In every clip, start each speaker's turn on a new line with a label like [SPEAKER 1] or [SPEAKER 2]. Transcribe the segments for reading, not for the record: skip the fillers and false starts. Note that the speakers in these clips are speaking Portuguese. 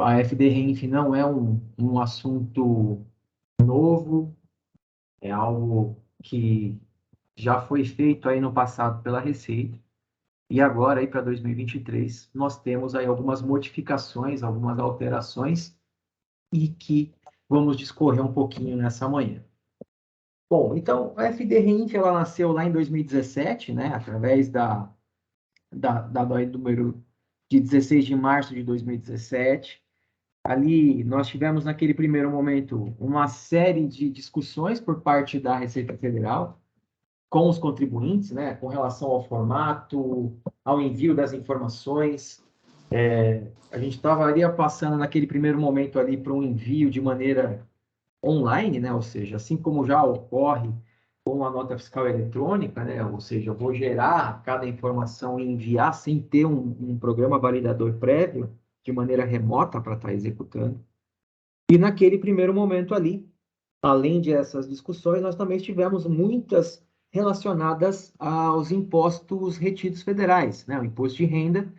[SPEAKER 1] A FD-Reinf não é um assunto novo, é algo que já foi feito aí no passado pela Receita, e agora aí para 2023 nós temos aí algumas modificações, algumas alterações, e que vamos discorrer um pouquinho nessa manhã. Bom, então a FD-Reinf ela nasceu lá em 2017, né, através da lei número de 16 de março de 2017. Ali nós tivemos naquele primeiro momento uma série de discussões por parte da Receita Federal com os contribuintes, né, com relação ao formato, ao envio das informações. A gente estava ali passando naquele primeiro momento ali para um envio de maneira online, né, ou seja, assim como já ocorre com a nota fiscal eletrônica, né, ou seja, eu vou gerar cada informação e enviar sem ter um programa validador prévio, de maneira remota para estar executando. E naquele primeiro momento ali, além dessas discussões, nós também tivemos muitas relacionadas aos impostos retidos federais, né? O imposto de renda,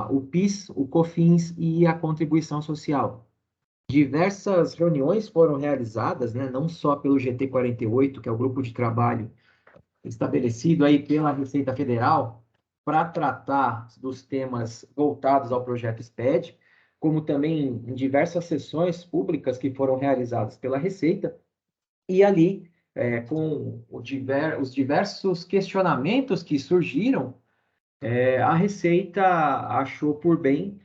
[SPEAKER 1] o PIS, o COFINS e a contribuição social. Diversas reuniões foram realizadas, né? Não só pelo GT 48, que é o grupo de trabalho estabelecido aí pela Receita Federal para tratar dos temas voltados ao projeto SPED, como também em diversas sessões públicas que foram realizadas pela Receita, e ali, com os diversos questionamentos que surgiram, a Receita achou por bem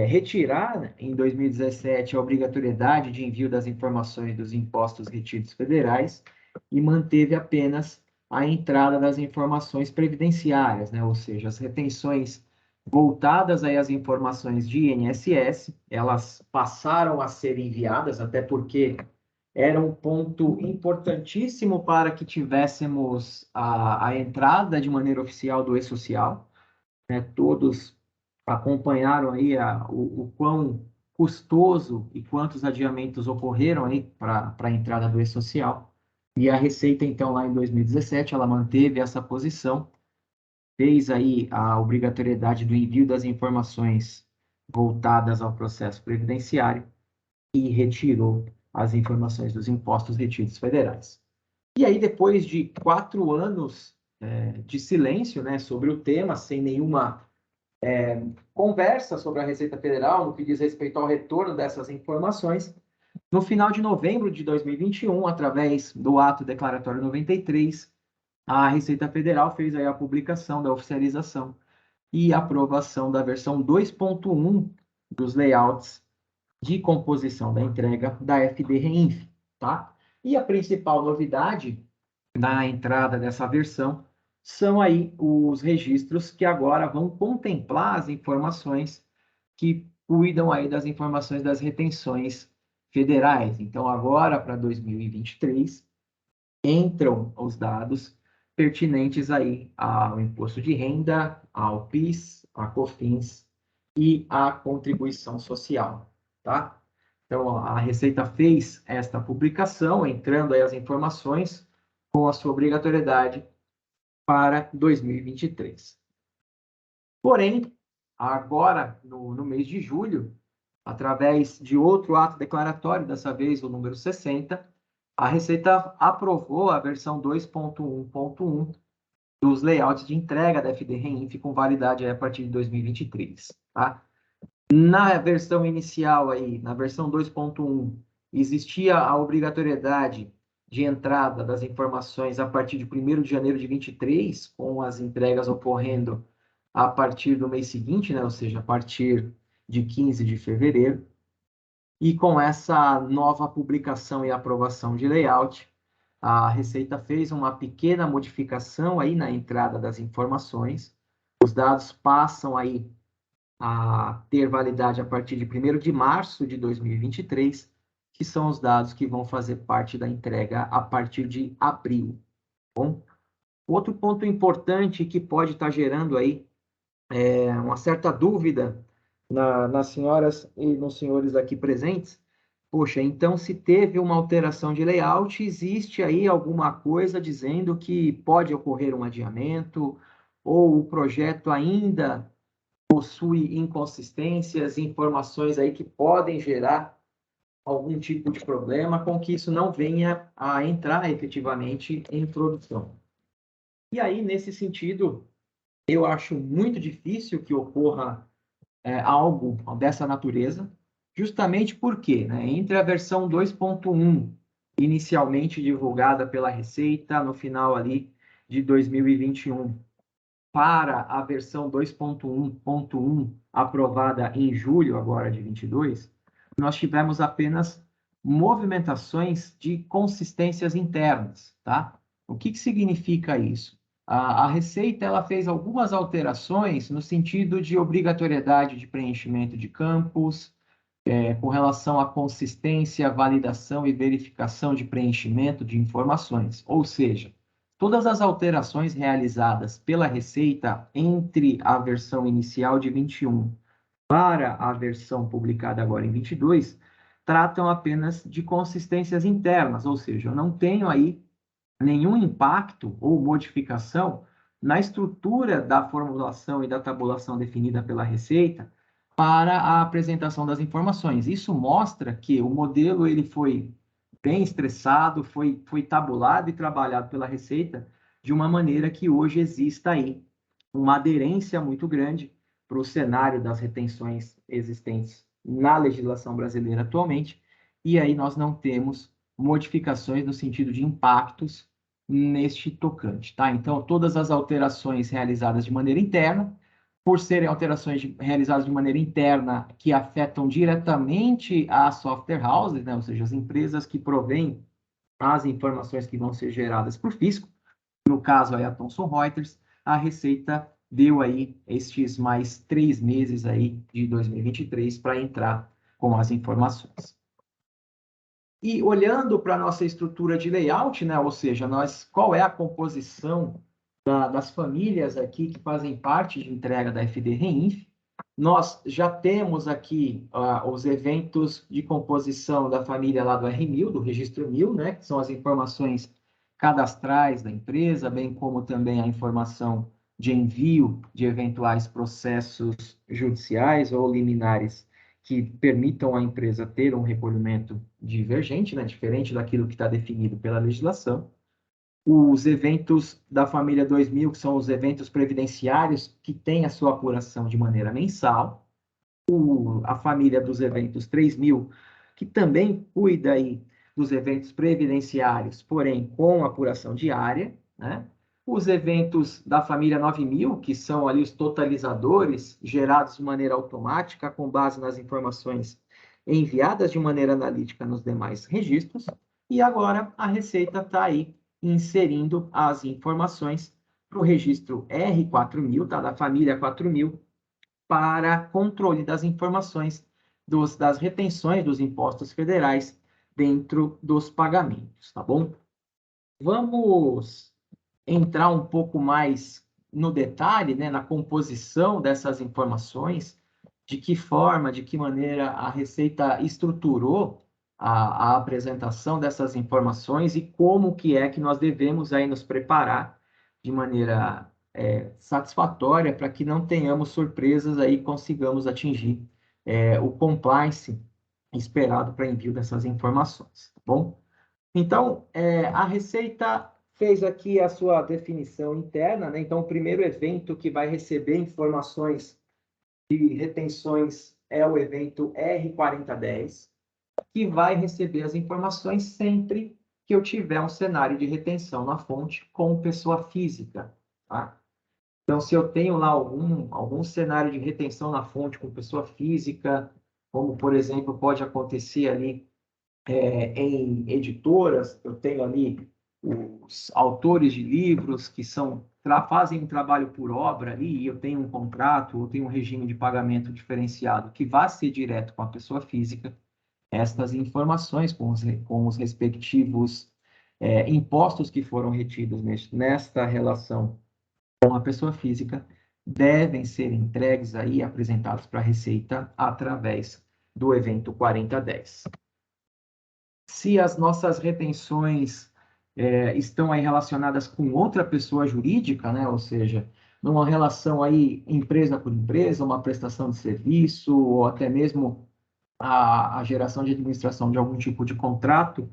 [SPEAKER 1] retirar em 2017 a obrigatoriedade de envio das informações dos impostos retidos federais e manteve apenas a entrada das informações previdenciárias, né? Ou seja, as retenções voltadas aí às informações de INSS, elas passaram a ser enviadas, até porque era um ponto importantíssimo para que tivéssemos a entrada de maneira oficial do E-Social, né? Todos acompanharam aí o quão custoso e quantos adiamentos ocorreram aí para a entrada do E-Social. E a Receita, então, lá em 2017, ela manteve essa posição, fez aí a obrigatoriedade do envio das informações voltadas ao processo previdenciário e retirou as informações dos impostos retidos federais. E aí, depois de 4 anos de silêncio, né, sobre o tema, sem nenhuma conversa sobre a Receita Federal no que diz respeito ao retorno dessas informações, no final de novembro de 2021, através do ato declaratório 93, a Receita Federal fez aí a publicação da oficialização e aprovação da versão 2.1 dos layouts de composição da entrega da FD-Reinf, tá? E a principal novidade na entrada dessa versão são aí os registros que agora vão contemplar as informações que cuidam aí das informações das retenções federais. Então, agora para 2023, entram os dados pertinentes aí ao imposto de renda, ao PIS, à COFINS e à contribuição social, tá? Então, a Receita fez esta publicação, entrando aí as informações com a sua obrigatoriedade para 2023. Porém, agora, no mês de julho, através de outro ato declaratório, dessa vez o número 60, a Receita aprovou a versão 2.1.1 dos layouts de entrega da FD-Reinf com validade a partir de 2023. Tá? Na versão inicial, aí, na versão 2.1, existia a obrigatoriedade de entrada das informações a partir de 1º de janeiro de 23, com as entregas ocorrendo a partir do mês seguinte, né? Ou seja, a partir de 15 de fevereiro. E com essa nova publicação e aprovação de layout, a Receita fez uma pequena modificação aí na entrada das informações. Os dados passam aí a ter validade a partir de 1º de março de 2023, que são os dados que vão fazer parte da entrega a partir de abril. Bom, outro ponto importante que pode estar gerando aí uma certa dúvida nas senhoras e nos senhores aqui presentes. Poxa, então se teve uma alteração de layout, existe aí alguma coisa dizendo que pode ocorrer um adiamento, ou o projeto ainda possui inconsistências, informações aí que podem gerar algum tipo de problema com que isso não venha a entrar efetivamente em produção. E aí, nesse sentido, eu acho muito difícil que ocorra algo dessa natureza, justamente porque, né, entre a versão 2.1, inicialmente divulgada pela Receita no final ali de 2021, para a versão 2.1.1, aprovada em julho agora de 22, nós tivemos apenas movimentações de consistências internas, tá? O que significa isso? A Receita ela fez algumas alterações no sentido de obrigatoriedade de preenchimento de campos, com relação à consistência, validação e verificação de preenchimento de informações. Ou seja, todas as alterações realizadas pela Receita entre a versão inicial de 21 para a versão publicada agora em 22 tratam apenas de consistências internas, ou seja, eu não tenho aí nenhum impacto ou modificação na estrutura da formulação e da tabulação definida pela Receita para a apresentação das informações. Isso mostra que o modelo ele foi bem estressado, foi tabulado e trabalhado pela Receita de uma maneira que hoje exista aí uma aderência muito grande para o cenário das retenções existentes na legislação brasileira atualmente, e aí nós não temos modificações no sentido de impactos neste tocante, tá? Então, todas as alterações realizadas de maneira interna, por serem alterações realizadas de maneira interna que afetam diretamente as software houses, né? Ou seja, as empresas que provêm as informações que vão ser geradas por fisco, no caso aí a Thomson Reuters, a Receita deu aí estes mais 3 meses aí de 2023 para entrar com as informações. E olhando para a nossa estrutura de layout, né, ou seja, qual é a composição das famílias aqui que fazem parte de entrega da FD Reinf, nós já temos aqui os eventos de composição da família lá do R1000, do registro 1000, né, que são as informações cadastrais da empresa, bem como também a informação de envio de eventuais processos judiciais ou liminares que permitam à empresa ter um recolhimento divergente, né, diferente daquilo que está definido pela legislação. Os eventos da família 2000, que são os eventos previdenciários, que têm a sua apuração de maneira mensal. A família dos eventos 3000, que também cuida aí dos eventos previdenciários, porém com apuração diária, né? Os eventos da família 9000, que são ali os totalizadores gerados de maneira automática, com base nas informações enviadas de maneira analítica nos demais registros. E agora a Receita está aí inserindo as informações para o registro R4000, tá? Da família 4000, para controle das informações das retenções dos impostos federais dentro dos pagamentos, tá bom? Vamos entrar um pouco mais no detalhe, né, na composição dessas informações, de que forma, de que maneira a Receita estruturou a apresentação dessas informações e como que é que nós devemos aí nos preparar de maneira satisfatória para que não tenhamos surpresas aí e consigamos atingir o compliance esperado para envio dessas informações, tá bom? Então, a Receita fez aqui a sua definição interna, né? Então, o primeiro evento que vai receber informações de retenções é o evento R4010, que vai receber as informações sempre que eu tiver um cenário de retenção na fonte com pessoa física, tá? Então, se eu tenho lá algum cenário de retenção na fonte com pessoa física, como, por exemplo, pode acontecer ali em editoras, eu tenho ali os autores de livros que fazem um trabalho por obra ali, e eu tenho um contrato, eu tenho um regime de pagamento diferenciado que vai ser direto com a pessoa física, estas informações com os respectivos impostos que foram retidos nesta relação com a pessoa física devem ser entregues aí, apresentados para a Receita através do evento 4010. Se as nossas retenções estão aí relacionadas com outra pessoa jurídica, né? Ou seja, numa relação aí empresa por empresa, uma prestação de serviço, ou até mesmo a geração de administração de algum tipo de contrato,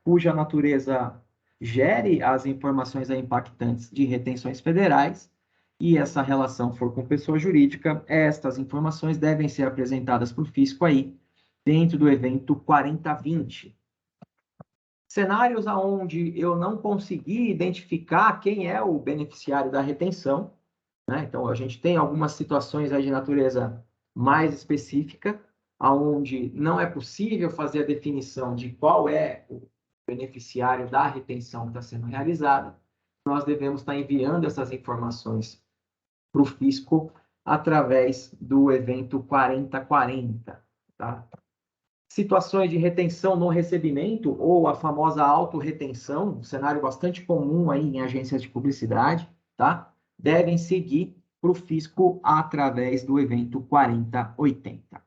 [SPEAKER 1] cuja natureza gere as informações aí impactantes de retenções federais, e essa relação for com pessoa jurídica, estas informações devem ser apresentadas para o fisco aí, dentro do evento 4020. Cenários onde eu não consegui identificar quem é o beneficiário da retenção, né? Então, a gente tem algumas situações aí de natureza mais específica, onde não é possível fazer a definição de qual é o beneficiário da retenção que está sendo realizada. Nós devemos estar enviando essas informações para o fisco através do evento 4040, tá? Situações de retenção no recebimento, ou a famosa autorretenção, um cenário bastante comum aí em agências de publicidade, tá? Devem seguir para o fisco através do evento 4080.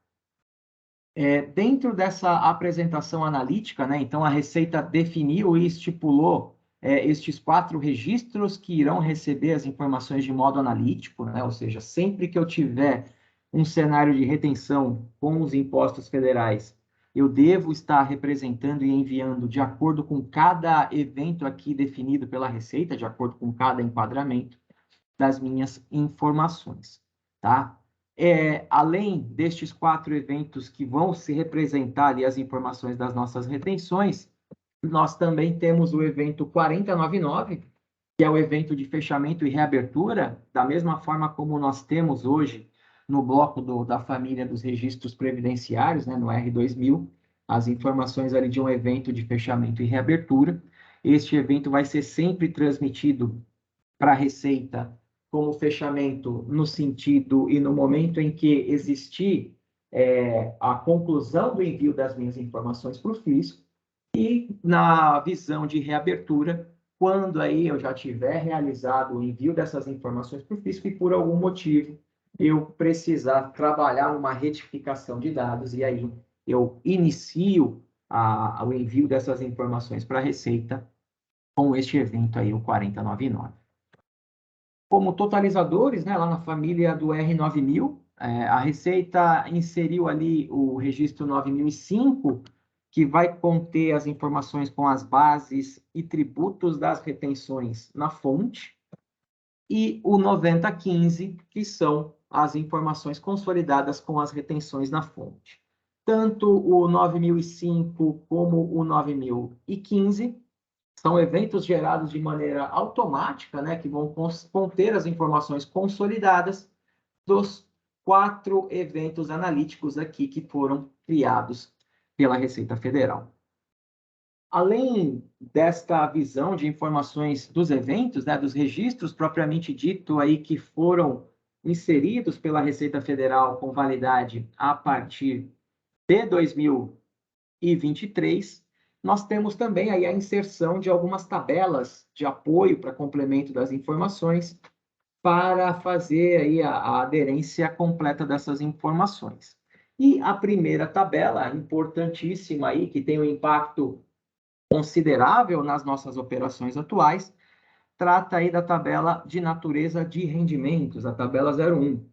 [SPEAKER 1] Dentro dessa apresentação analítica, né, então a Receita definiu e estipulou estes 4 registros que irão receber as informações de modo analítico, né, ou seja, sempre que eu tiver um cenário de retenção com os impostos federais, eu devo estar representando e enviando de acordo com cada evento aqui definido pela Receita, de acordo com cada enquadramento das minhas informações, tá? Além destes 4 eventos que vão se representar ali as informações das nossas retenções, nós também temos o evento 4099, que é o evento de fechamento e reabertura, da mesma forma como nós temos hoje no bloco da família dos registros previdenciários, né, no R2000, as informações ali de um evento de fechamento e reabertura. Este evento vai ser sempre transmitido para a Receita como fechamento no sentido e no momento em que existir a conclusão do envio das minhas informações para o fisco, e na visão de reabertura, quando aí eu já tiver realizado o envio dessas informações para o fisco e por algum motivo eu precisar trabalhar numa retificação de dados, e aí eu inicio o envio dessas informações para a Receita com este evento aí, o 4099. Como totalizadores, né, lá na família do R9000, a Receita inseriu ali o registro 9005, que vai conter as informações com as bases e tributos das retenções na fonte, e o 9015, que são as informações consolidadas com as retenções na fonte. Tanto o 9005 como o 9015 são eventos gerados de maneira automática, né, que vão conter as informações consolidadas dos 4 eventos analíticos aqui que foram criados pela Receita Federal. Além desta visão de informações dos eventos, né, dos registros propriamente dito aí que foram inseridos pela Receita Federal com validade a partir de 2023, nós temos também aí a inserção de algumas tabelas de apoio para complemento das informações para fazer aí a aderência completa dessas informações. E a primeira tabela, importantíssima aí, que tem um impacto considerável nas nossas operações atuais, trata aí da tabela de natureza de rendimentos, a tabela 01.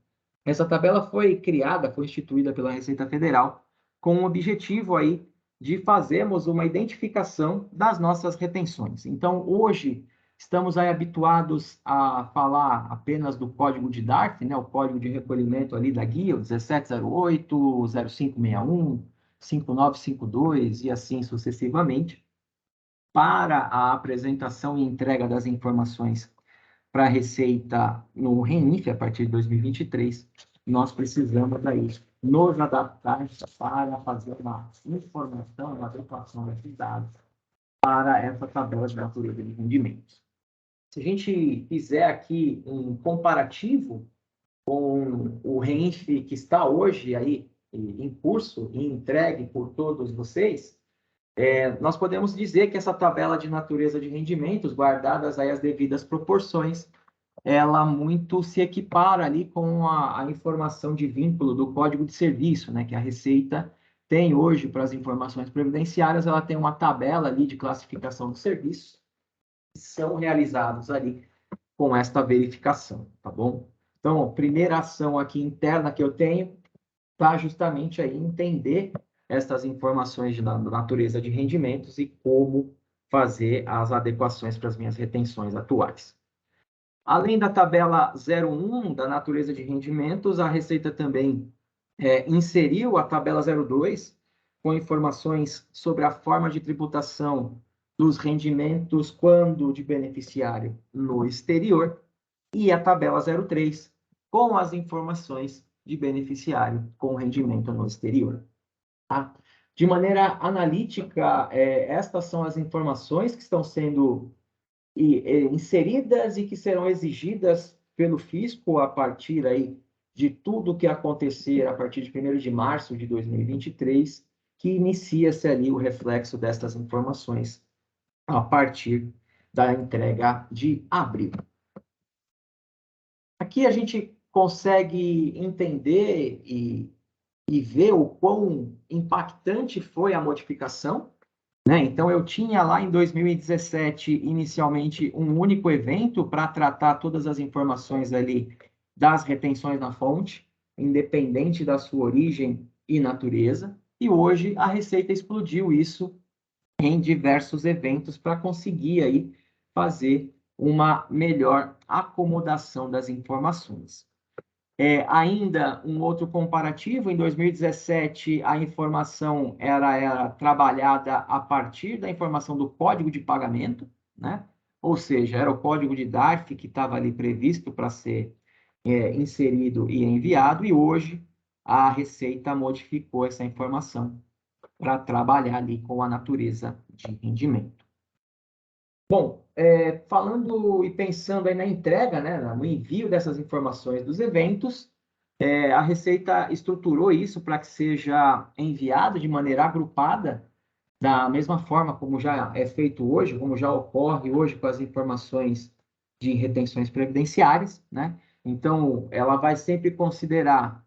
[SPEAKER 1] Essa tabela foi criada, foi instituída pela Receita Federal com o objetivo aí de fazermos uma identificação das nossas retenções. Então, hoje, estamos aí habituados a falar apenas do código de DARF, né, o código de recolhimento ali da guia, o 1708, 0561, 5952 e assim sucessivamente, para a apresentação e entrega das informações para a Receita no RENIF a partir de 2023, nós precisamos aí nos adaptar para fazer uma informação, uma adequação desses dados para essa tabela de natureza de rendimentos. Se a gente fizer aqui um comparativo com o RENIF que está hoje aí em curso e entregue por todos vocês, nós podemos dizer que essa tabela de natureza de rendimentos, guardadas aí as devidas proporções, ela muito se equipara ali com a informação de vínculo do Código de Serviço, né, que a Receita tem hoje para as informações previdenciárias. Ela tem uma tabela ali de classificação dos serviços que são realizados ali com esta verificação, tá bom? Então, a primeira ação aqui interna que eu tenho está justamente aí entender estas informações da natureza de rendimentos e como fazer as adequações para as minhas retenções atuais. Além da tabela 01 da natureza de rendimentos, a Receita também inseriu a tabela 02 com informações sobre a forma de tributação dos rendimentos quando de beneficiário no exterior e a tabela 03 com as informações de beneficiário com rendimento no exterior. Tá? De maneira analítica, estas são as informações que estão sendo inseridas e que serão exigidas pelo fisco a partir aí de tudo que acontecer a partir de 1º de março de 2023, que inicia-se ali o reflexo destas informações a partir da entrega de abril. Aqui a gente consegue entender e ver o quão impactante foi a modificação, né? Então, eu tinha lá em 2017, inicialmente, um único evento para tratar todas as informações ali das retenções na fonte, independente da sua origem e natureza, e hoje a Receita explodiu isso em diversos eventos para conseguir aí fazer uma melhor acomodação das informações. Ainda um outro comparativo, em 2017, a informação era trabalhada a partir da informação do código de pagamento, né? Ou seja, era o código de DARF que estava ali previsto para ser inserido e enviado, e hoje a Receita modificou essa informação para trabalhar ali com a natureza de rendimento. Bom, falando e pensando aí na entrega, né, no envio dessas informações dos eventos, a Receita estruturou isso para que seja enviado de maneira agrupada, da mesma forma como já é feito hoje, como já ocorre hoje com as informações de retenções previdenciárias, né? Então, ela vai sempre considerar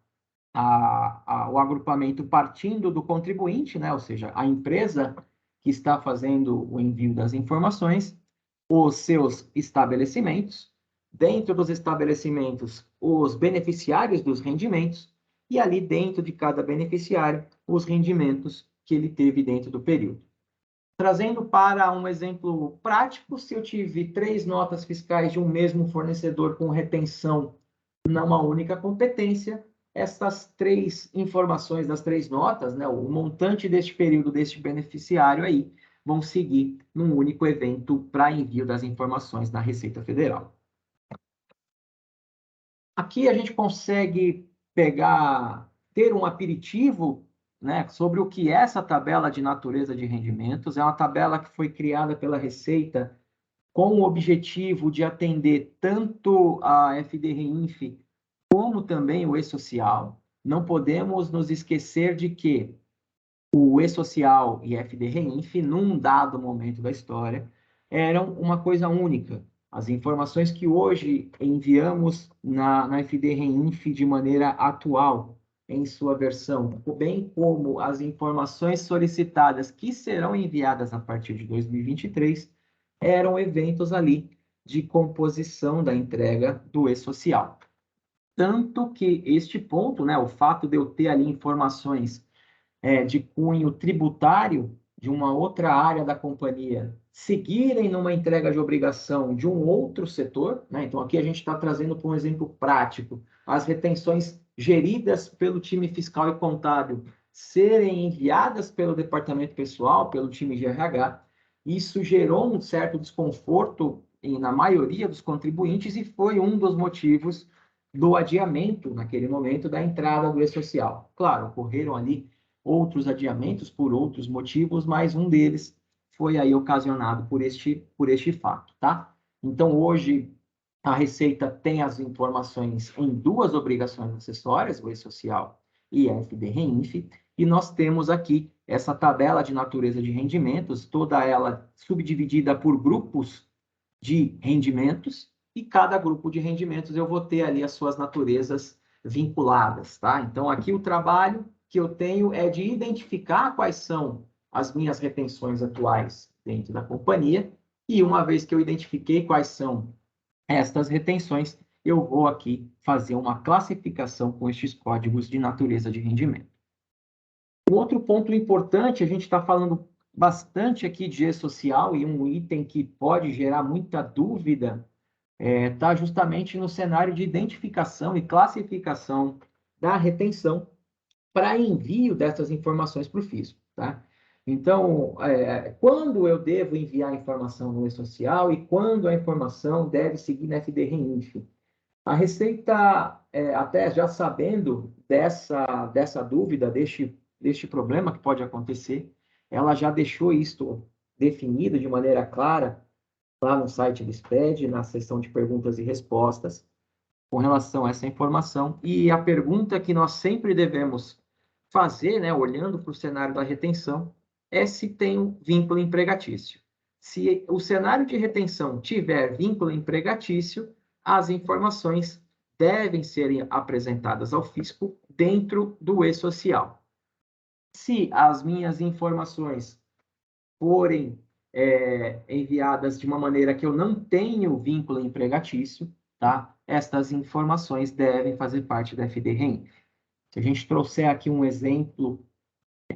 [SPEAKER 1] o agrupamento partindo do contribuinte, né? Ou seja, a empresa que está fazendo o envio das informações, os seus estabelecimentos, dentro dos estabelecimentos, os beneficiários dos rendimentos, e ali dentro de cada beneficiário, os rendimentos que ele teve dentro do período. Trazendo para um exemplo prático, se eu tive 3 notas fiscais de um mesmo fornecedor com retenção numa única competência, essas 3 informações das 3 notas, né, o montante deste período deste beneficiário aí, vão seguir num único evento para envio das informações da Receita Federal. Aqui a gente consegue ter um aperitivo, né, sobre o que é essa tabela de natureza de rendimentos. É uma tabela que foi criada pela Receita com o objetivo de atender tanto a FD-REINF como também o E-Social. Não podemos nos esquecer de que o E-Social e FD-REINF, num dado momento da história, eram uma coisa única. As informações que hoje enviamos na FD-REINF de maneira atual, em sua versão, bem como as informações solicitadas que serão enviadas a partir de 2023, eram eventos ali de composição da entrega do E-Social. Tanto que este ponto, né, o fato de eu ter ali informações de cunho tributário de uma outra área da companhia seguirem numa entrega de obrigação de um outro setor, né? Então aqui a gente está trazendo para um exemplo prático as retenções geridas pelo time fiscal e contábil serem enviadas pelo departamento pessoal, pelo time de RH. Isso gerou um certo desconforto na maioria dos contribuintes e foi um dos motivos do adiamento, naquele momento, da entrada do E-Social. Claro, ocorreram ali outros adiamentos por outros motivos, mas um deles foi aí ocasionado por este fato, tá? Então, hoje, a Receita tem as informações em 2 obrigações acessórias, o E-Social e a FD-REINF, e nós temos aqui essa tabela de natureza de rendimentos, toda ela subdividida por grupos de rendimentos, e cada grupo de rendimentos eu vou ter ali as suas naturezas vinculadas, tá? Então, aqui o trabalho que eu tenho é de identificar quais são as minhas retenções atuais dentro da companhia, e uma vez que eu identifiquei quais são estas retenções, eu vou aqui fazer uma classificação com estes códigos de natureza de rendimento. Um outro ponto importante, a gente está falando bastante aqui de E-Social, e um item que pode gerar muita dúvida está justamente no cenário de identificação e classificação da retenção para envio dessas informações para o fisco, tá? Então, quando eu devo enviar informação no E-Social e quando a informação deve seguir na FD-REINF? A Receita, até já sabendo dessa dúvida, deste problema que pode acontecer, ela já deixou isto definido de maneira clara lá no site do SPED, na seção de perguntas e respostas, com relação a essa informação. E a pergunta que nós sempre devemos fazer, né, olhando para o cenário da retenção, é se tem um vínculo empregatício. Se o cenário de retenção tiver vínculo empregatício, as informações devem ser apresentadas ao fisco dentro do E-Social. Se as minhas informações forem enviadas de uma maneira que eu não tenho vínculo empregatício, tá? Estas informações devem fazer parte da FD-REINF. Se a gente trouxer aqui um exemplo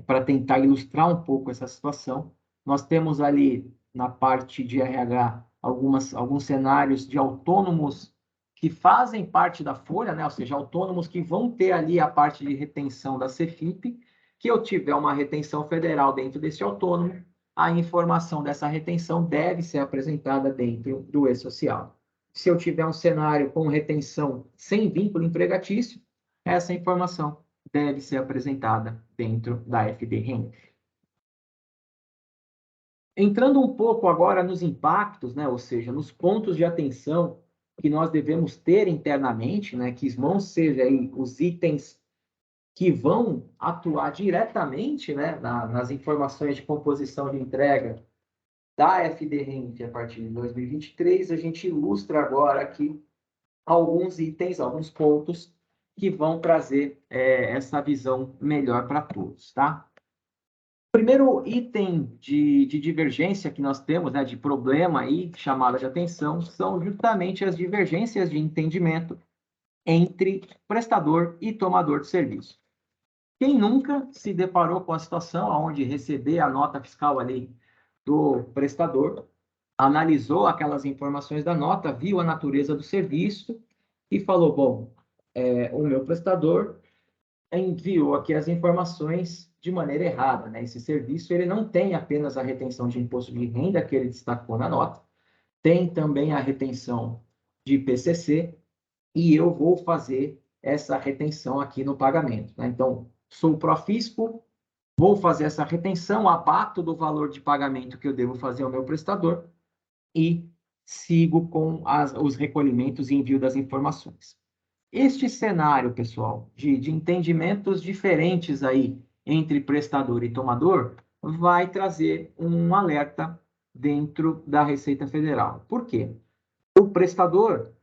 [SPEAKER 1] para tentar ilustrar um pouco essa situação, nós temos ali na parte de RH alguns cenários de autônomos que fazem parte da folha, né? Ou seja, autônomos que vão ter ali a parte de retenção da CEFIP, que eu tiver uma retenção federal dentro desse autônomo, a informação dessa retenção deve ser apresentada dentro do E-Social. Se eu tiver um cenário com retenção sem vínculo empregatício, essa informação deve ser apresentada dentro da FD-REINF. Entrando um pouco agora nos impactos, né, ou seja, nos pontos de atenção que nós devemos ter internamente, né, que vão ser aí os itens que vão atuar diretamente, né, nas informações de composição de entrega da FD-REINF a partir de 2023, a gente ilustra agora aqui alguns itens, alguns pontos que vão trazer essa visão melhor para todos, tá? O primeiro item de divergência que nós temos, né, de problema aí, chamada de atenção, são justamente as divergências de entendimento entre prestador e tomador de serviço. Quem nunca se deparou com a situação onde receber a nota fiscal ali do prestador, analisou aquelas informações da nota, viu a natureza do serviço e falou, bom, o meu prestador enviou aqui as informações de maneira errada, né? Esse serviço ele não tem apenas a retenção de imposto de renda que ele destacou na nota, tem também a retenção de IPCC e eu vou fazer essa retenção aqui no pagamento, né? Então, sou pró-fisco, vou fazer essa retenção, abato do valor de pagamento que eu devo fazer ao meu prestador e sigo com os recolhimentos e envio das informações. Este cenário, pessoal, de entendimentos diferentes aí entre prestador e tomador, vai trazer um alerta dentro da Receita Federal. Por quê? O prestador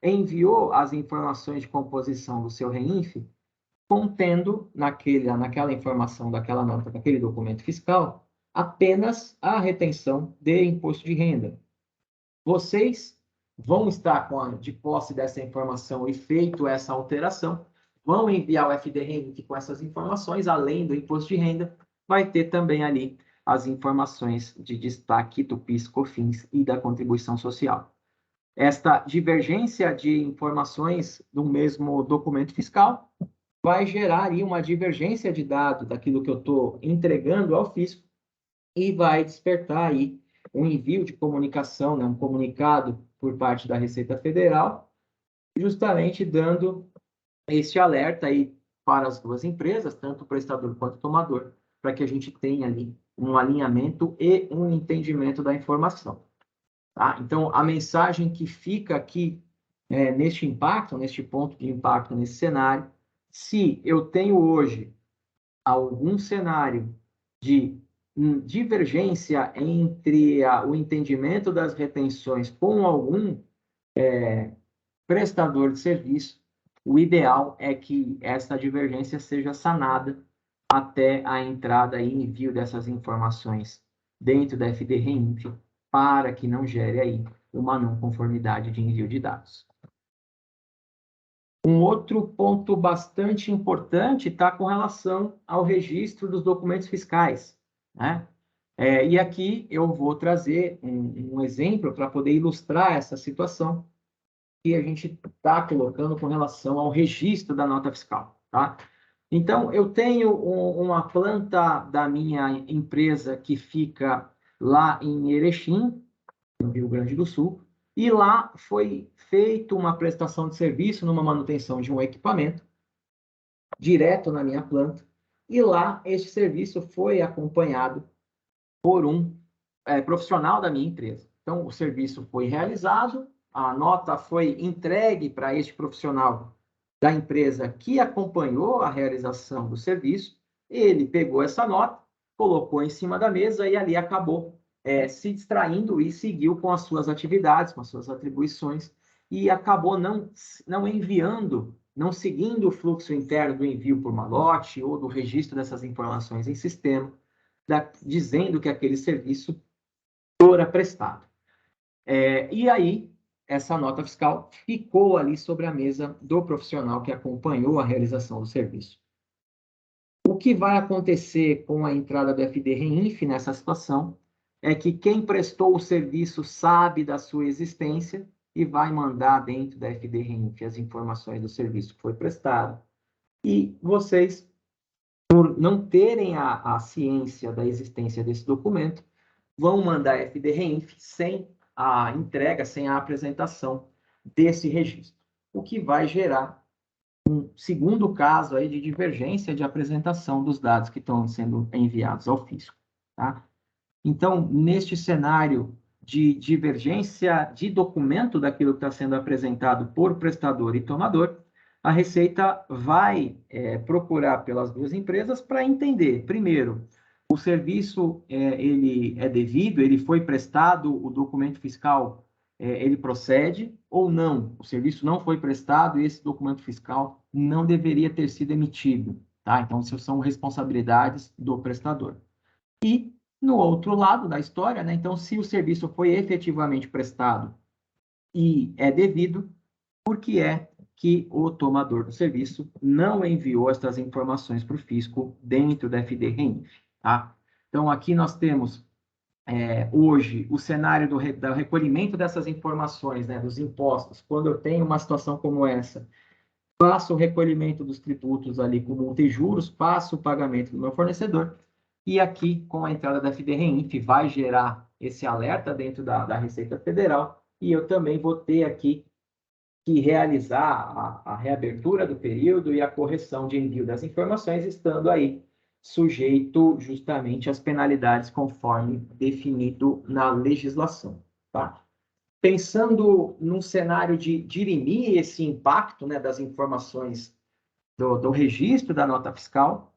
[SPEAKER 1] enviou as informações de composição do seu REINF contendo naquela informação daquela nota, daquele documento fiscal, apenas a retenção de imposto de renda. Vocês vão estar de posse dessa informação e feito essa alteração, vão enviar o FD-REINF com essas informações, além do imposto de renda, vai ter também ali as informações de destaque do PIS, COFINS e da contribuição social. Esta divergência de informações do mesmo documento fiscal vai gerar aí uma divergência de dados daquilo que eu estou entregando ao fisco e vai despertar aí um envio de comunicação, né, um comunicado por parte da Receita Federal, justamente dando este alerta aí para as duas empresas, tanto o prestador quanto o tomador, para que a gente tenha ali um alinhamento e um entendimento da informação. Tá? Então, a mensagem que fica aqui neste impacto, neste ponto de impacto, nesse cenário, se eu tenho hoje algum cenário de divergência entre o entendimento das retenções com algum prestador de serviço, o ideal é que essa divergência seja sanada até a entrada e envio dessas informações dentro da FD-REINF, para que não gere aí uma não conformidade de envio de dados. Um outro ponto bastante importante está com relação ao registro dos documentos fiscais, né? E aqui eu vou trazer um exemplo para poder ilustrar essa situação que a gente está colocando com relação ao registro da nota fiscal, tá? Então, eu tenho uma planta da minha empresa que fica lá em Erechim, no Rio Grande do Sul, e lá foi feita uma prestação de serviço numa manutenção de um equipamento direto na minha planta, e lá este serviço foi acompanhado por um profissional da minha empresa. Então, o serviço foi realizado, a nota foi entregue para este profissional da empresa que acompanhou a realização do serviço, ele pegou essa nota, colocou em cima da mesa e ali acabou se distraindo e seguiu com as suas atividades, com as suas atribuições, e acabou não enviando, não seguindo o fluxo interno do envio por malote ou do registro dessas informações em sistema, dizendo que aquele serviço fora prestado. E aí, essa nota fiscal ficou ali sobre a mesa do profissional que acompanhou a realização do serviço. O que vai acontecer com a entrada do FD-REINF nessa situação é que quem prestou o serviço sabe da sua existência e vai mandar dentro da FD-REINF as informações do serviço que foi prestado. E vocês, por não terem a ciência da existência desse documento, vão mandar FD-REINF sem a entrega, sem a apresentação desse registro, o que vai gerar um segundo caso aí de divergência de apresentação dos dados que estão sendo enviados ao fisco, tá? Então, neste cenário de divergência de documento daquilo que está sendo apresentado por prestador e tomador, a Receita vai procurar pelas duas empresas para entender, primeiro, o serviço ele é devido, ele foi prestado, o documento fiscal ele procede ou não, o serviço não foi prestado e esse documento fiscal não deveria ter sido emitido, tá? Então, isso são responsabilidades do prestador. E, no outro lado da história, né, então, se o serviço foi efetivamente prestado e é devido, por que é que o tomador do serviço não enviou estas informações para o fisco dentro da FD-REINF, tá? Então, aqui nós temos hoje o cenário do recolhimento dessas informações, né, dos impostos. Quando eu tenho uma situação como essa, faço o recolhimento dos tributos ali com multa e juros, faço o pagamento do meu fornecedor, e aqui, com a entrada da FD-REINF, vai gerar esse alerta dentro da Receita Federal, e eu também vou ter aqui que realizar a reabertura do período e a correção de envio das informações, estando aí sujeito justamente às penalidades conforme definido na legislação, tá? Pensando num cenário de dirimir esse impacto, né, das informações do registro da nota fiscal,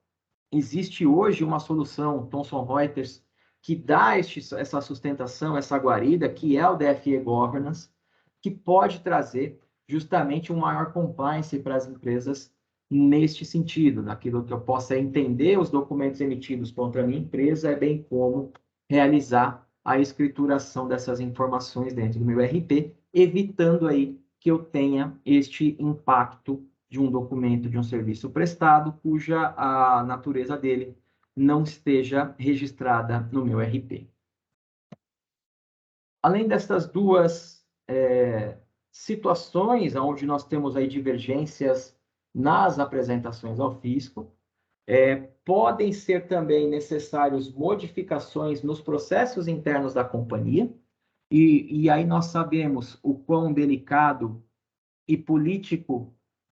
[SPEAKER 1] existe hoje uma solução Thomson Reuters que dá essa sustentação, essa guarida, que é o DFE Governance, que pode trazer justamente um maior compliance para as empresas neste sentido, naquilo que eu possa entender os documentos emitidos contra a minha empresa, bem como realizar a escrituração dessas informações dentro do meu RP, evitando aí que eu tenha este impacto de um documento de um serviço prestado, cuja a natureza dele não esteja registrada no meu RP. Além dessas duas situações onde nós temos aí divergências nas apresentações ao fisco, podem ser também necessários modificações nos processos internos da companhia, e aí nós sabemos o quão delicado e político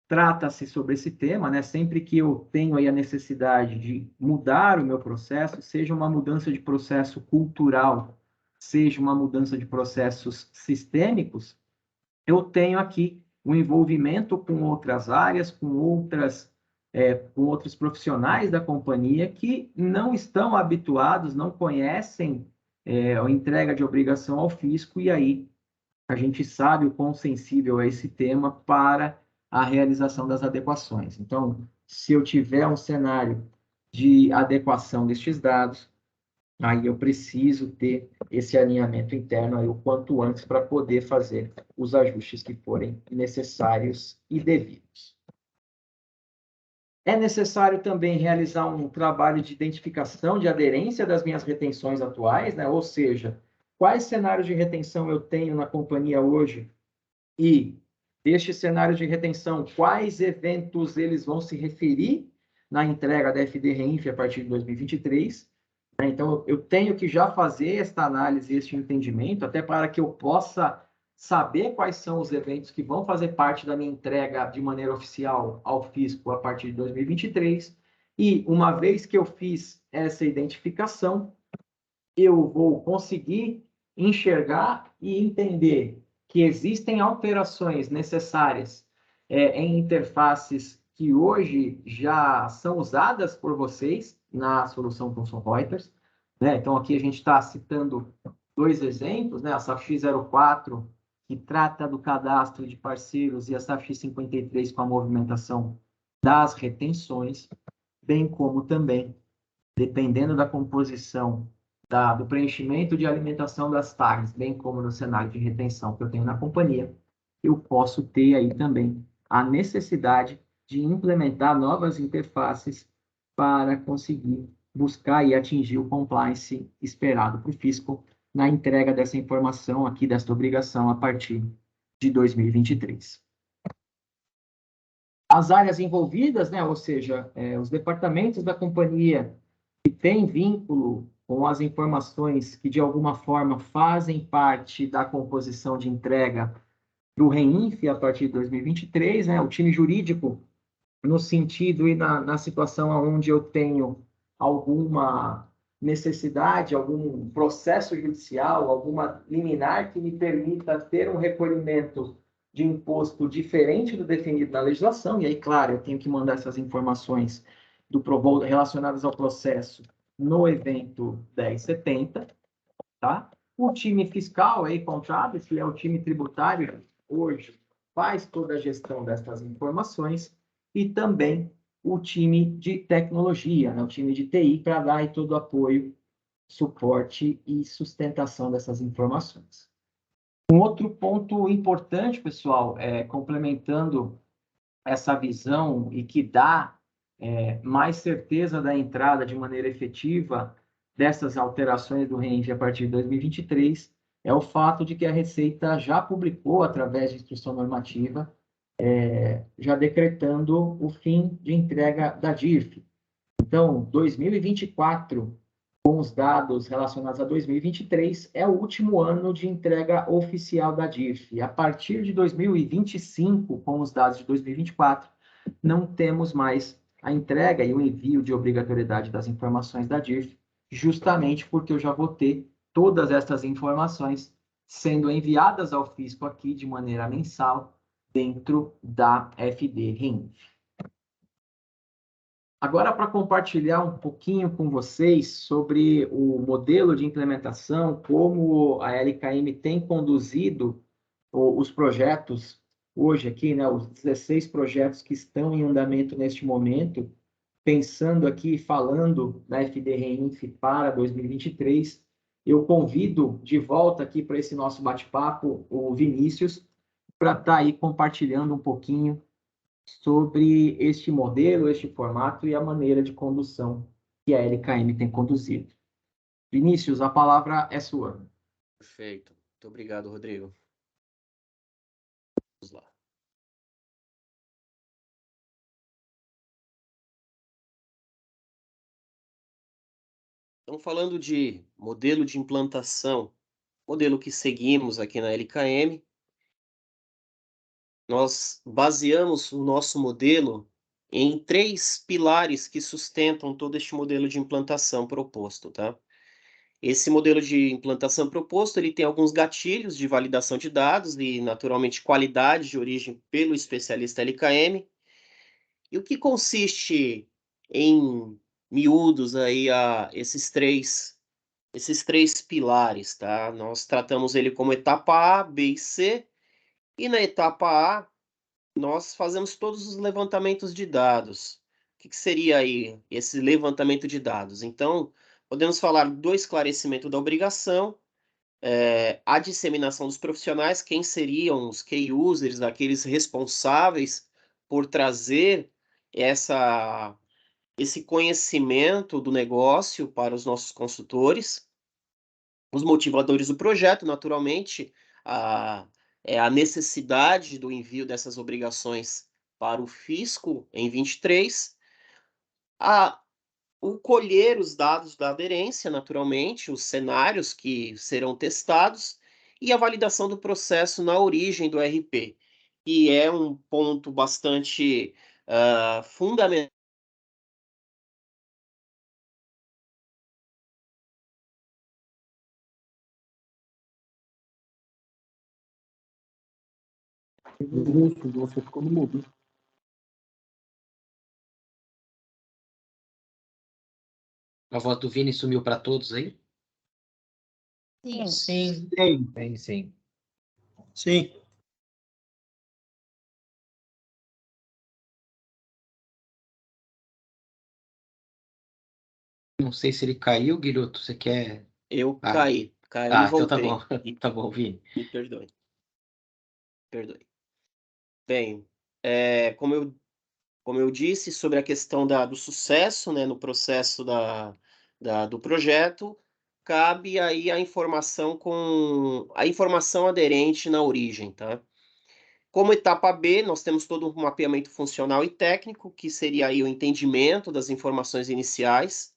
[SPEAKER 1] trata-se sobre esse tema, né? Sempre que eu tenho aí a necessidade de mudar o meu processo, seja uma mudança de processo cultural, seja uma mudança de processos sistêmicos, eu tenho aqui um envolvimento com outras áreas, com outros profissionais da companhia que não estão habituados, não conhecem a entrega de obrigação ao fisco, e aí a gente sabe o quão sensível é esse tema para a realização das adequações. Então, se eu tiver um cenário de adequação destes dados, aí eu preciso ter esse alinhamento interno aí o quanto antes para poder fazer os ajustes que forem necessários e devidos. É necessário também realizar um trabalho de identificação de aderência das minhas retenções atuais, né? Ou seja, quais cenários de retenção eu tenho na companhia hoje e deste cenário de retenção, quais eventos eles vão se referir na entrega da FD Reinf a partir de 2023. Então, eu tenho que já fazer esta análise, este entendimento, até para que eu possa saber quais são os eventos que vão fazer parte da minha entrega de maneira oficial ao fisco a partir de 2023. E, uma vez que eu fiz essa identificação, eu vou conseguir enxergar e entender que existem alterações necessárias em interfaces que hoje já são usadas por vocês na solução Thomson Reuters, né? Então, aqui a gente está citando dois exemplos, né? A SAFX 04, que trata do cadastro de parceiros, e a SAFX 53 com a movimentação das retenções, bem como também, dependendo da composição do preenchimento de alimentação das tags, bem como no cenário de retenção que eu tenho na companhia, eu posso ter aí também a necessidade de implementar novas interfaces para conseguir buscar e atingir o compliance esperado para o fisco na entrega dessa informação aqui, desta obrigação, a partir de 2023. As áreas envolvidas, né, ou seja, os departamentos da companhia que têm vínculo com as informações que, de alguma forma, fazem parte da composição de entrega do REINF a partir de 2023, né? O time jurídico, no sentido e na situação onde eu tenho alguma necessidade, algum processo judicial, alguma liminar que me permita ter um recolhimento de imposto diferente do definido na legislação, e aí, claro, eu tenho que mandar essas informações do PROVOL relacionadas ao processo no evento 1070, tá? O time fiscal aí, contábil, que é o time tributário, hoje faz toda a gestão dessas informações, e também o time de tecnologia, né? O time de TI, para dar aí todo o apoio, suporte e sustentação dessas informações. Um outro ponto importante, pessoal, complementando essa visão e que dá mais certeza da entrada de maneira efetiva dessas alterações do RENF a partir de 2023, é o fato de que a Receita já publicou, através de instrução normativa, já decretando o fim de entrega da DIRF. Então, 2024, com os dados relacionados a 2023, é o último ano de entrega oficial da DIRF. A partir de 2025, com os dados de 2024, não temos mais a entrega e o envio de obrigatoriedade das informações da DIRF, justamente porque eu já vou ter todas essas informações sendo enviadas ao fisco aqui de maneira mensal dentro da FD REINF. Agora, para compartilhar um pouquinho com vocês sobre o modelo de implementação, como a LKM tem conduzido os projetos hoje aqui, né, os 16 projetos que estão em andamento neste momento, pensando aqui, falando da FD REINF para 2023, eu convido de volta aqui para esse nosso bate-papo o Vinícius, para estar aí compartilhando um pouquinho sobre este modelo, este formato e a maneira de condução que a LKM tem conduzido. Vinícius, a palavra é sua.
[SPEAKER 2] Perfeito. Muito obrigado, Rodrigo. Vamos lá. Então, falando de modelo de implantação, modelo que seguimos aqui na LKM, nós baseamos o nosso modelo em 3 pilares que sustentam todo este modelo de implantação proposto, tá? Esse modelo de implantação proposto, ele tem alguns gatilhos de validação de dados e, naturalmente, qualidade de origem pelo especialista LKM. E o que consiste em miúdos aí esses três pilares, tá? Nós tratamos ele como etapa A, B e C, e na etapa A nós fazemos todos os levantamentos de dados. O que seria aí esse levantamento de dados? Então, Podemos falar do esclarecimento da obrigação, a disseminação dos profissionais, quem seriam os key users, aqueles responsáveis por trazer esse conhecimento do negócio para os nossos consultores, os motivadores do projeto, naturalmente, a necessidade do envio dessas obrigações para o fisco em 23, o colher os dados da aderência, naturalmente, os cenários que serão testados e a validação do processo na origem do RP, que é um ponto bastante fundamental.
[SPEAKER 3] Você ficou no mudo.
[SPEAKER 4] A voz do Vini sumiu para todos aí?
[SPEAKER 3] Sim.
[SPEAKER 4] Sim.
[SPEAKER 3] Sim.
[SPEAKER 4] Não sei se ele caiu, Guilherme. Você quer...
[SPEAKER 2] Eu caí e voltei.
[SPEAKER 4] Então tá bom. Tá bom, Vini.
[SPEAKER 2] Me perdoe. Bem, como eu disse sobre a questão do sucesso, né, no processo do projeto, cabe aí a informação aderente na origem, tá? Como etapa B, nós temos todo um mapeamento funcional e técnico, que seria aí o entendimento das informações iniciais,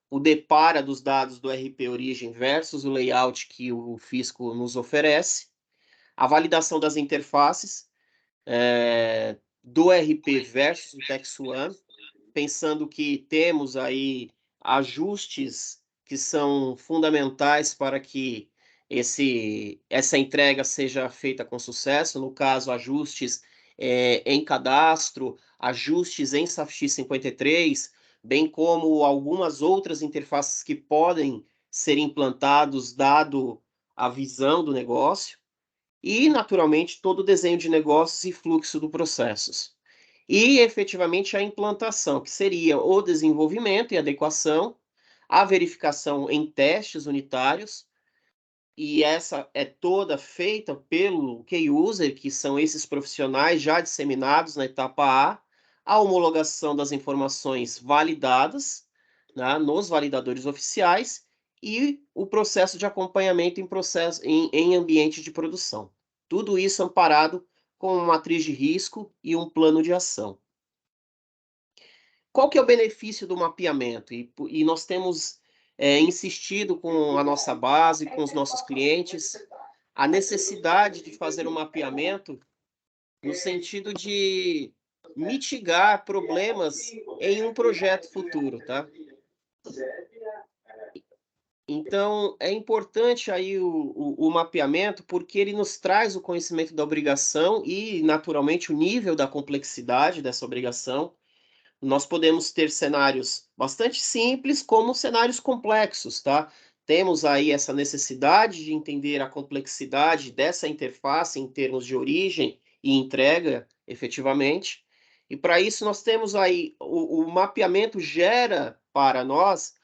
[SPEAKER 2] o depara dos dados do RP origem versus o layout que o fisco nos oferece, a validação das interfaces, do RP versus o TextOne, pensando que temos aí ajustes que são fundamentais para que essa entrega seja feita com sucesso, no caso, ajustes em cadastro, ajustes em SAFX 53, bem como algumas outras interfaces que podem ser implantados dado a visão do negócio, e, naturalmente, todo o desenho de negócios e fluxo do processos. E, efetivamente, a implantação, que seria o desenvolvimento e adequação, a verificação em testes unitários, e essa é toda feita pelo key user, que são esses profissionais já disseminados na etapa a homologação das informações validadas, né, nos validadores oficiais, e o processo de acompanhamento em ambiente de produção. Tudo isso amparado com uma matriz de risco e um plano de ação. Qual que é o benefício do mapeamento? E nós temos insistido com a nossa base, com os nossos clientes, a necessidade de fazer um mapeamento no sentido de mitigar problemas em um projeto futuro, tá? Então, é importante aí o mapeamento, porque ele nos traz o conhecimento da obrigação e, naturalmente, o nível da complexidade dessa obrigação. Nós podemos ter cenários bastante simples, como cenários complexos, tá? Temos aí essa necessidade de entender a complexidade dessa interface em termos de origem e entrega, efetivamente. E para isso nós temos aí, o mapeamento gera para nós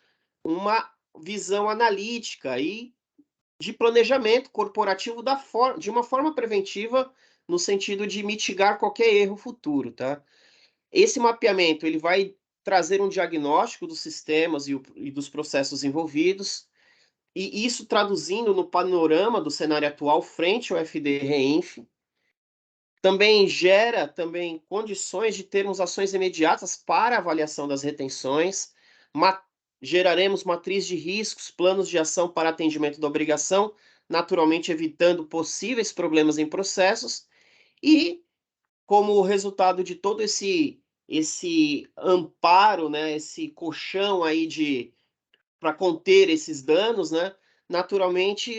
[SPEAKER 2] uma visão analítica e de planejamento corporativo de uma forma preventiva, no sentido de mitigar qualquer erro futuro, tá? Esse mapeamento ele vai trazer um diagnóstico dos sistemas e dos processos envolvidos, e isso traduzindo no panorama do cenário atual frente ao FD Reinf. Também gera condições de termos ações imediatas para avaliação das retenções, geraremos matriz de riscos, planos de ação para atendimento da obrigação, naturalmente evitando possíveis problemas em processos, e como resultado de todo esse amparo, né, esse colchão aí para conter esses danos, né, naturalmente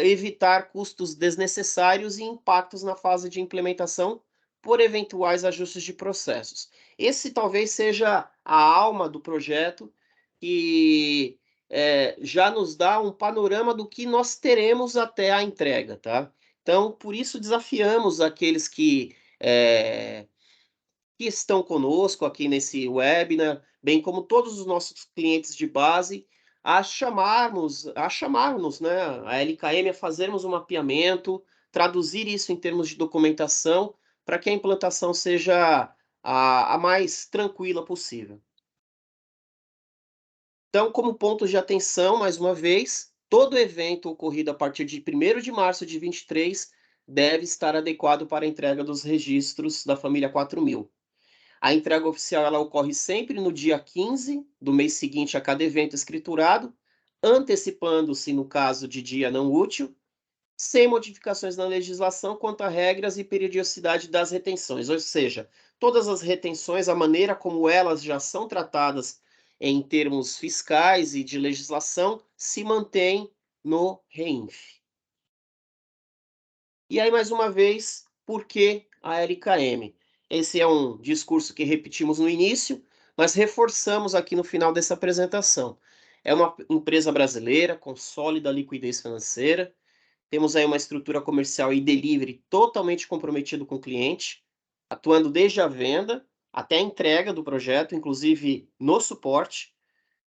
[SPEAKER 2] evitar custos desnecessários e impactos na fase de implementação por eventuais ajustes de processos. Esse talvez seja a alma do projeto, que já nos dá um panorama do que nós teremos até a entrega, tá? Então, por isso desafiamos aqueles que estão conosco aqui nesse webinar, bem como todos os nossos clientes de base, a chamarmos, né, a LKM a fazermos um mapeamento, traduzir isso em termos de documentação, para que a implantação seja a mais tranquila possível. Então, como pontos de atenção, mais uma vez, todo evento ocorrido a partir de 1º de março de 23 deve estar adequado para a entrega dos registros da família 4000. A entrega oficial ela ocorre sempre no dia 15 do mês seguinte a cada evento escriturado, antecipando-se no caso de dia não útil, sem modificações na legislação quanto a regras e periodicidade das retenções, ou seja, todas as retenções, a maneira como elas já são tratadas em termos fiscais e de legislação, se mantém no REINF. E aí, mais uma vez, por que a LKM? Esse é um discurso que repetimos no início, mas reforçamos aqui no final dessa apresentação. É uma empresa brasileira com sólida liquidez financeira, temos aí uma estrutura comercial e delivery totalmente comprometido com o cliente, atuando desde a venda até a entrega do projeto, inclusive no suporte.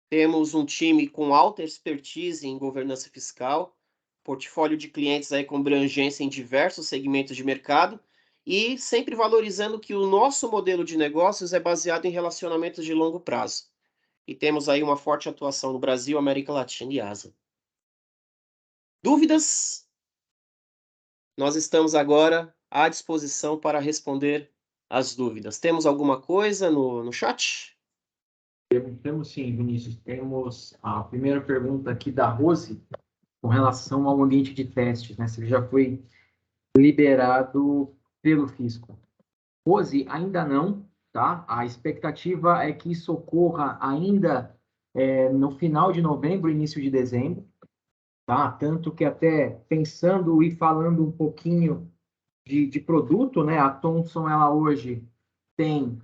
[SPEAKER 2] Temos um time com alta expertise em governança fiscal, portfólio de clientes aí com abrangência em diversos segmentos de mercado e sempre valorizando que o nosso modelo de negócios é baseado em relacionamentos de longo prazo. E temos aí uma forte atuação no Brasil, América Latina e Ásia. Dúvidas? Nós estamos agora à disposição para responder as dúvidas. Temos alguma coisa no chat?
[SPEAKER 1] Temos sim, Vinícius. Temos a primeira pergunta aqui da Rose, com relação ao ambiente de testes, né? Se ele já foi liberado pelo fisco. Rose, ainda não, tá? A expectativa é que isso ocorra ainda no final de novembro, início de dezembro, tá? Tanto que até pensando e falando um pouquinho de produto, né? A Thomson, ela hoje tem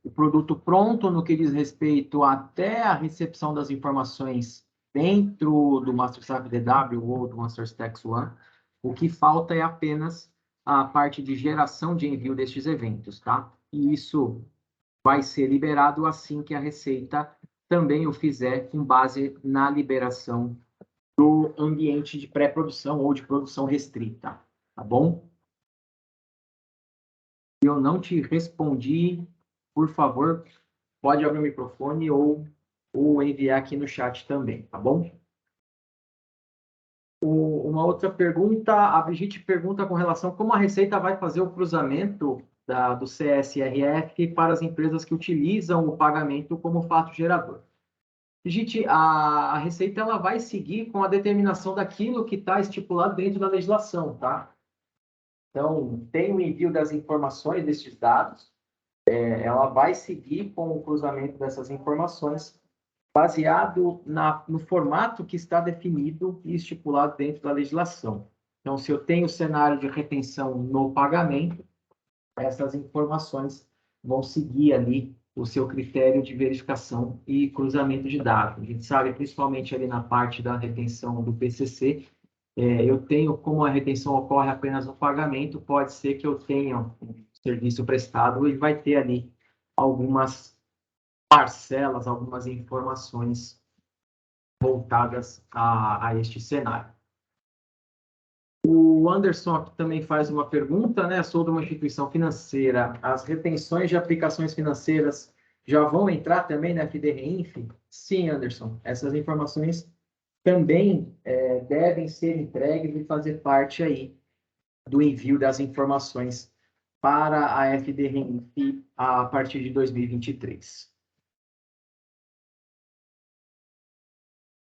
[SPEAKER 1] o produto pronto no que diz respeito até a recepção das informações dentro do MasterSAP DW ou do MasterStax One. O que falta é apenas a parte de geração de envio destes eventos, tá? E isso vai ser liberado assim que a Receita também o fizer com base na liberação do ambiente de pré-produção ou de produção restrita, tá bom? Eu não te respondi, por favor, pode abrir o microfone ou enviar aqui no chat também, tá bom? Uma outra pergunta, a Brigitte pergunta com relação a como a Receita vai fazer o cruzamento do CSRF para as empresas que utilizam o pagamento como fato gerador. Brigitte, a Receita ela vai seguir com a determinação daquilo que está estipulado dentro da legislação, tá? Então, tem o envio das informações destes dados, ela vai seguir com o cruzamento dessas informações baseado no formato que está definido e estipulado dentro da legislação. Então, se eu tenho o cenário de retenção no pagamento, essas informações vão seguir ali o seu critério de verificação e cruzamento de dados. A gente sabe, principalmente ali na parte da retenção do PCC, eu tenho, como a retenção ocorre apenas no pagamento, pode ser que eu tenha um serviço prestado e vai ter ali algumas parcelas, algumas informações voltadas a este cenário. O Anderson aqui também faz uma pergunta, né? Sou de uma instituição financeira. As retenções de aplicações financeiras já vão entrar também na FD-REINF? Sim, Anderson. Essas informações também devem ser entregues e fazer parte aí do envio das informações para a FD-REINF a partir de 2023.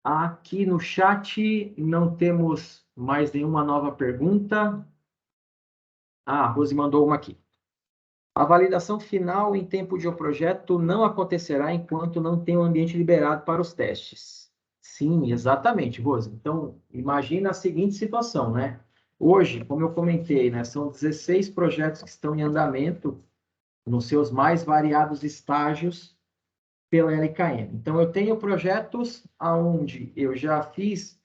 [SPEAKER 1] Aqui no chat não temos mais nenhuma nova pergunta. A Rose mandou uma aqui. A validação final em tempo de projeto não acontecerá enquanto não tem um ambiente liberado para os testes. Sim, exatamente, Rose. Então, imagina a seguinte situação, né? Hoje, como eu comentei, né, são 16 projetos que estão em andamento nos seus mais variados estágios pela LKM. Então, eu tenho projetos onde eu já fiz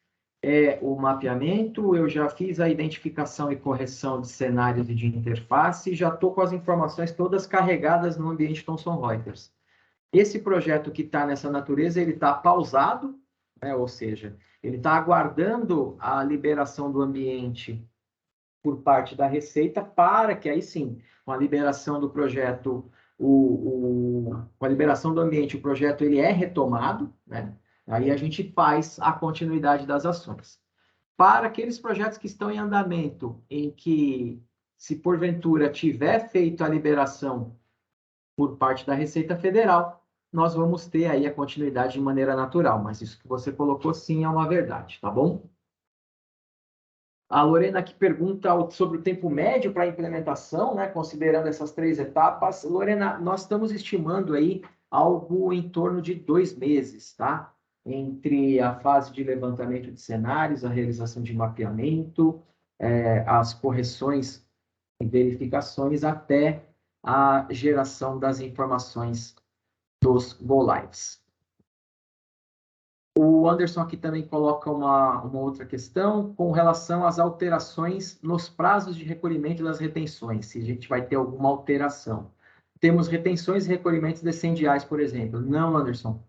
[SPEAKER 1] o mapeamento, eu já fiz a identificação e correção de cenários e de interface, e já estou com as informações todas carregadas no ambiente Thomson Reuters. Esse projeto que está nessa natureza, ele está pausado né? Ou seja, ele está aguardando a liberação do ambiente por parte da Receita para que aí sim, com a liberação do projeto, com a liberação do ambiente, o projeto ele é retomado, né? Aí a gente faz a continuidade das ações. Para aqueles projetos que estão em andamento, em que, se porventura tiver feito a liberação por parte da Receita Federal, nós vamos ter aí a continuidade de maneira natural, mas isso que você colocou sim é uma verdade, tá bom? A Lorena aqui pergunta sobre o tempo médio para a implementação, né, considerando essas 3 etapas. Lorena, nós estamos estimando aí algo em torno de 2 meses, tá? Entre a fase de levantamento de cenários, a realização de mapeamento, as correções e verificações, até a geração das informações dos go-lives. O Anderson aqui também coloca uma outra questão com relação às alterações nos prazos de recolhimento das retenções, se a gente vai ter alguma alteração. Temos retenções e recolhimentos decendiais, por exemplo. Não, Anderson,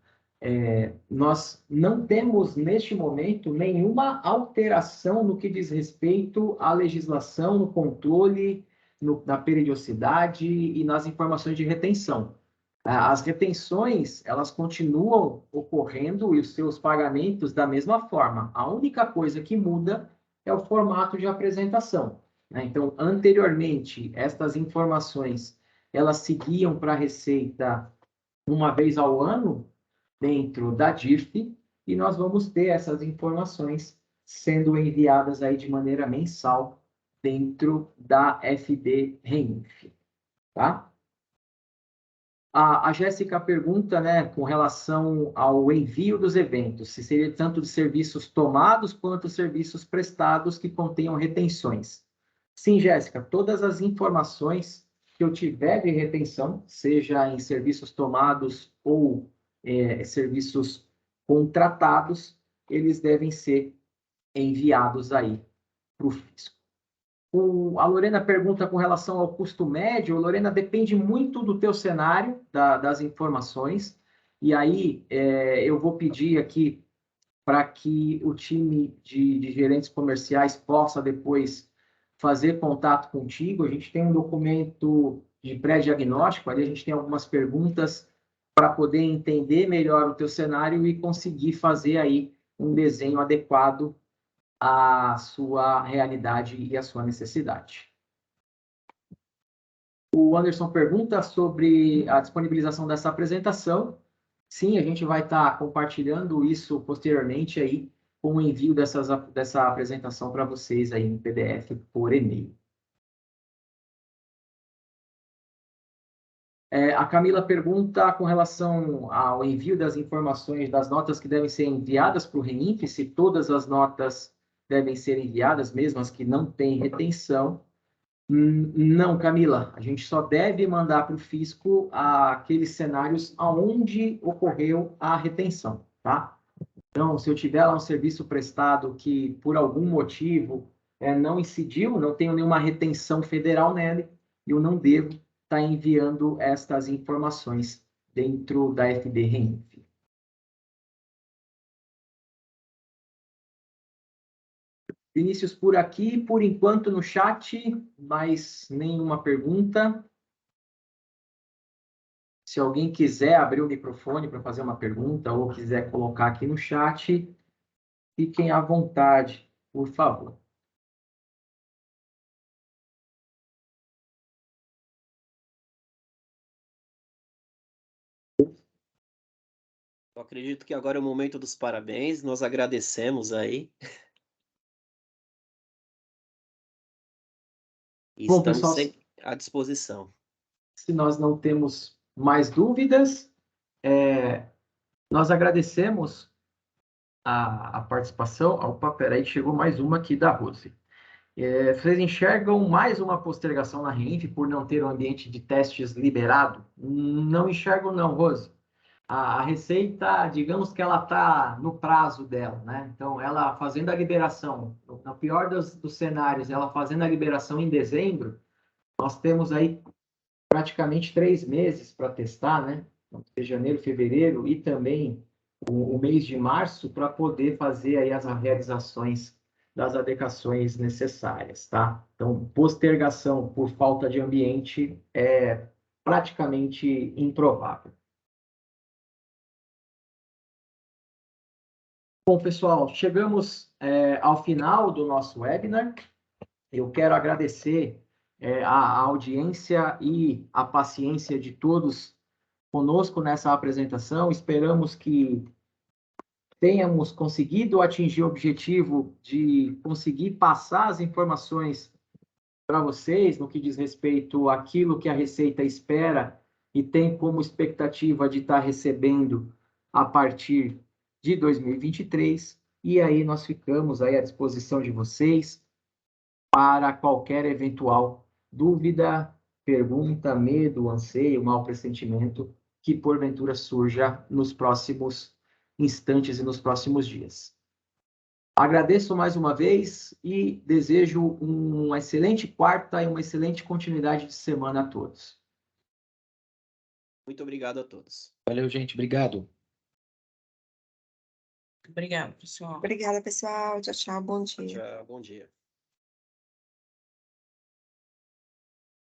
[SPEAKER 1] nós não temos, neste momento, nenhuma alteração no que diz respeito à legislação, no controle, na periodicidade e nas informações de retenção. As retenções, elas continuam ocorrendo e os seus pagamentos da mesma forma. A única coisa que muda é o formato de apresentação, né? Então, anteriormente, estas informações, elas seguiam para a Receita uma vez ao ano, dentro da DIRF, e nós vamos ter essas informações sendo enviadas aí de maneira mensal dentro da FD Reinf, tá? A Jéssica pergunta, né, com relação ao envio dos eventos, se seria tanto de serviços tomados quanto serviços prestados que contenham retenções. Sim, Jéssica, todas as informações que eu tiver de retenção, seja em serviços tomados ou serviços contratados, eles devem ser enviados aí para o fisco. A Lorena pergunta com relação ao custo médio. Lorena, depende muito do teu cenário, das informações. E aí, eu vou pedir aqui para que o time de gerentes comerciais possa depois fazer contato contigo. A gente tem um documento de pré-diagnóstico, ali a gente tem algumas perguntas para poder entender melhor o teu cenário e conseguir fazer aí um desenho adequado a sua realidade e a sua necessidade. O Anderson pergunta sobre a disponibilização dessa apresentação. Sim, a gente vai estar compartilhando isso posteriormente aí com o envio dessa apresentação para vocês aí em PDF por e-mail. A Camila pergunta com relação ao envio das informações das notas que devem ser enviadas para o REINF, se todas as notas devem ser enviadas, mesmo as que não têm retenção. Não, Camila, a gente só deve mandar para o fisco aqueles cenários onde ocorreu a retenção, tá? Então, se eu tiver lá um serviço prestado que, por algum motivo, não incidiu, não tenho nenhuma retenção federal nele, eu não devo estar enviando estas informações dentro da FD REINF. Vinícius, por aqui, por enquanto no chat, mais nenhuma pergunta. Se alguém quiser abrir o microfone para fazer uma pergunta ou quiser colocar aqui no chat, fiquem à vontade, por favor.
[SPEAKER 2] Eu acredito que agora é o momento dos parabéns, nós agradecemos aí. E
[SPEAKER 1] Bom,
[SPEAKER 2] estamos
[SPEAKER 1] pessoal,
[SPEAKER 2] sempre à disposição.
[SPEAKER 1] se nós não temos mais dúvidas, nós agradecemos a participação. Opa, peraí, chegou mais uma aqui da Rose. Vocês enxergam mais uma postergação na REINF por não ter um ambiente de testes liberado? Não enxergo não, Rose. A Receita, digamos que ela está no prazo dela, né? Então, ela fazendo a liberação, no pior dos cenários, ela fazendo a liberação em dezembro, nós temos aí praticamente 3 meses para testar, né? Então, janeiro, fevereiro e também o mês de março para poder fazer aí as realizações das adequações necessárias, tá? Então, postergação por falta de ambiente é praticamente improvável. Bom, pessoal, chegamos ao final do nosso webinar. Eu quero agradecer a audiência e a paciência de todos conosco nessa apresentação. Esperamos que tenhamos conseguido atingir o objetivo de conseguir passar as informações para vocês no que diz respeito àquilo que a Receita espera e tem como expectativa de estar recebendo a partir de 2023. E aí nós ficamos aí à disposição de vocês para qualquer eventual dúvida, pergunta, medo, anseio, mau pressentimento que porventura surja nos próximos instantes e nos próximos dias. Agradeço mais uma vez e desejo uma excelente quarta e uma excelente continuidade de semana a todos.
[SPEAKER 2] Muito obrigado a todos.
[SPEAKER 4] Valeu, gente. Obrigado.
[SPEAKER 5] Obrigada, pessoal.
[SPEAKER 6] Obrigada, pessoal. Tchau, tchau. Bom dia.
[SPEAKER 2] Tchau, bom dia.